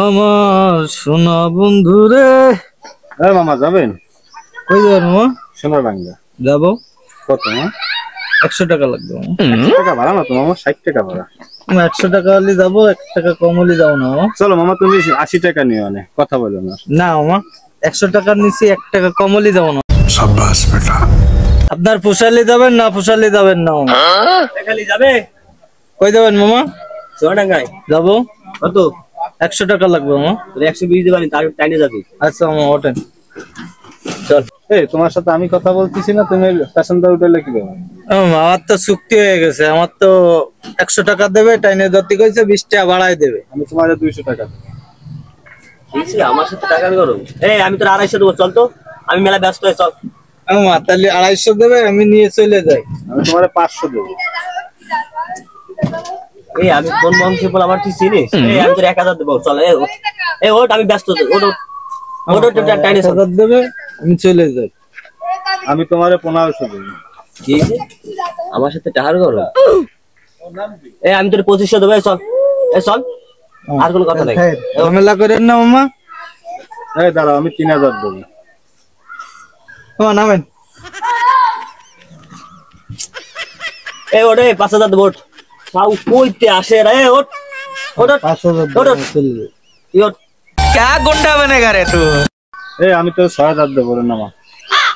আমার সোনা বন্ধু রে। মামা যাবেন? কই যাবেন মামা? সোনারডাঙ্গা যাবো। কত? 100 টাকা লাগবে। 100 টাকা ভাড়া না তো মামা, 60 টাকা ভাড়া। 100 টাকা হলে যাবো, 1 টাকা কম হলে যাবো না মামা। চলো মামা, তুমি 80 টাকা নিও না, কথা বলো না। না মামা, 100 টাকার নিচে 1 টাকা কম হলে যাবো না। শাবাশ বেটা। আপনার পোষালে যাবেন না পোষালে যাবেন না মামা? খালি যাবে। কই যাবেন মামা? সোনাডাঙ্গায় যাবো। কত? 100 টাকা লাগবে মামা। 120 দিবানি, তার টাইনে যাবি। আচ্ছা মামা ওঠেন। চল। তোমার সাথে আমি কথা বলতেছি না, তুমি প্যাসেঞ্জার উঠলে কি দেবে? আমার তো চুক্তি হয়ে গেছে, আমার তো 100 টাকা দেবে, টাইনে ধরতে কইছে 20 টাকা বাড়াই দেবে। আমি তোমার 200 টাকা দেবো। আমার সাথে টাকার গরম। আমি তোর 250 দেবো, চল তো। আমি মেলা ব্যস্ত হয়ে, চল। মামা তাহলে 250 দেবে, আমি নিয়ে চলে যাই। আমি তোমার 500 দেবো। আমি কোন বংশে বল, আমার তুই চিনিস? আমি তোর 1000 দেবো, চল। ওট, আমি ব্যস্ত। ওট টাইনে চল। 1000 দেবে, আমি চলে যাই। আমি তোমার 1500 দেবো। কি আমার সাথে টাকার গরম? আমি তোর 2500 দেবো, চল। চল, আর কোনো কথা নাই। ঝামেলা করেন না মামা। দাঁড়াও, আমি 3000 দেবো। মামা নামেন। ওট, 5000 দেবো। তাও কইতে আসে রে। ওট ওট 5000 দেবে, চলে যাই। क्या गुंडा बनेगा रे तू? আমি তো 6000 দেবো রে নামা।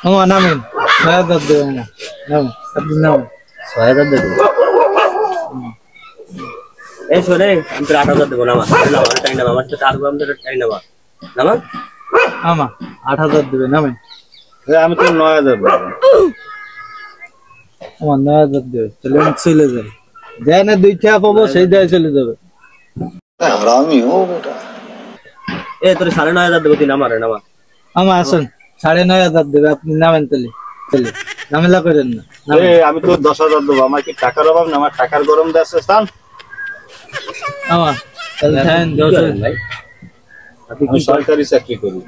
মামা নামেন। 6000 দেবে মামা। নামেন, আপনি নামেন। 6000 দেবো। শোনে, আমি তোর 8000 দেবো। নামা টাইম নামা, আমার সাথে টাকা গরম তোর টাইম নামা। নামা মামা 8000 দেবে, নামেন। আমি তো 9000 দেবো। আমার 9000 দেবে, তাহলে আমি চলে যাই। দেয় না 2 টাকা পাবো, সেই দেয় চলে যাবে। হারামি ও বেটা। তোর 9500 দেবো, তুই নামা রে, নামা। মামা আসুন, 9500 দেবে, আপনি নামেন। তাহলে ঝামেলা করেন না। আমি তো 10000 দেবো। আমার কি টাকার অভাব না? আমার টাকার গরম দেশে স্থান। মামা তাহলে ধ্যান 10 ভাই, আমি সরকারি চাকরি করি।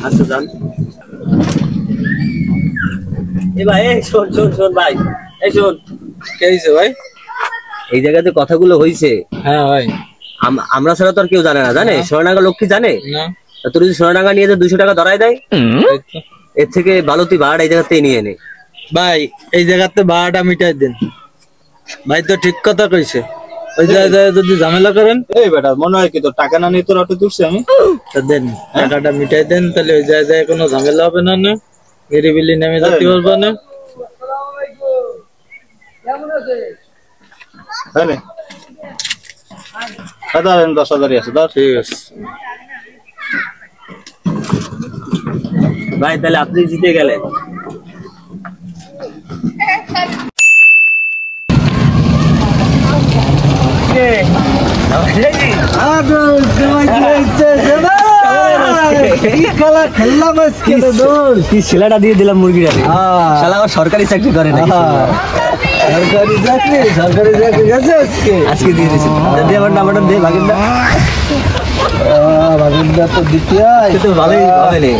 আচ্ছা যান। ভাই, শোন শোন শোন ভাই, শোন। কে হইছে ভাই? এই জায়গাতে কথাগুলো হইছে। হ্যাঁ ভাই। আমরা ছাড়া তো আর কেউ জানে না, জানে? সোনাডাঙ্গা লোক কি জানে? না। তোর যদি সোনাডাঙ্গা নিয়ে 200 টাকা ধরাই দেয়, এর থেকে ভালো তুই ভাড়া এই জায়গাতে নিয়ে নে। ভাই এই জায়গাতে ভাড়াটা মিটাই দেন। ভাই তো ঠিক কথা কইছে, ওই জায়গায় যদি ঝামেলা করেন। বেটা, মনে হয় কি তোর টাকা না নিয়ে তোর অটো তুলছি আমি? দেন, টাকাটা মিটাই দেন, তাহলে ওই জায়গায় কোনো ঝামেলা হবে না। না গিরিবিলি নেমে যেতে পারবে না। হ্যাঁ 10,000 আছে। ঠিক আছে ভাই, তাহলে আপনি জিতে গেলেন। ছেলেটা দিয়ে দিলাম মুরগিটা। শালা আবার সরকারি চাকরি করে না। সরকারি চাকরি গেছে আজকে দিয়ে দিয়েছি। আমার নাম্বারটা দে, ভাগিনটা। ভাগিনটা তো দিতে তো ভালোই হবে রে।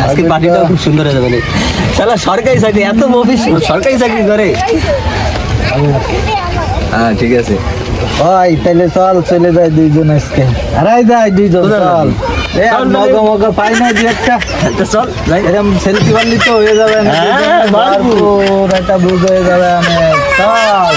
আজকে পার্টিটা খুব সুন্দর হয়ে যাবে। শালা সরকারি চাকরি, এত অফিস সরকারি চাকরি করে। হ্যাঁ ঠিক আছে ভাই, তাহলে চল চলে যায় দুইজন আজকে। হারাই যায় দুইজন, চল। মগা মগা পাই না যে একটা। চল এরকম সেলফি বানলি তো হয়ে যাবে না? একটা বুঝ হয়ে যাবে। চল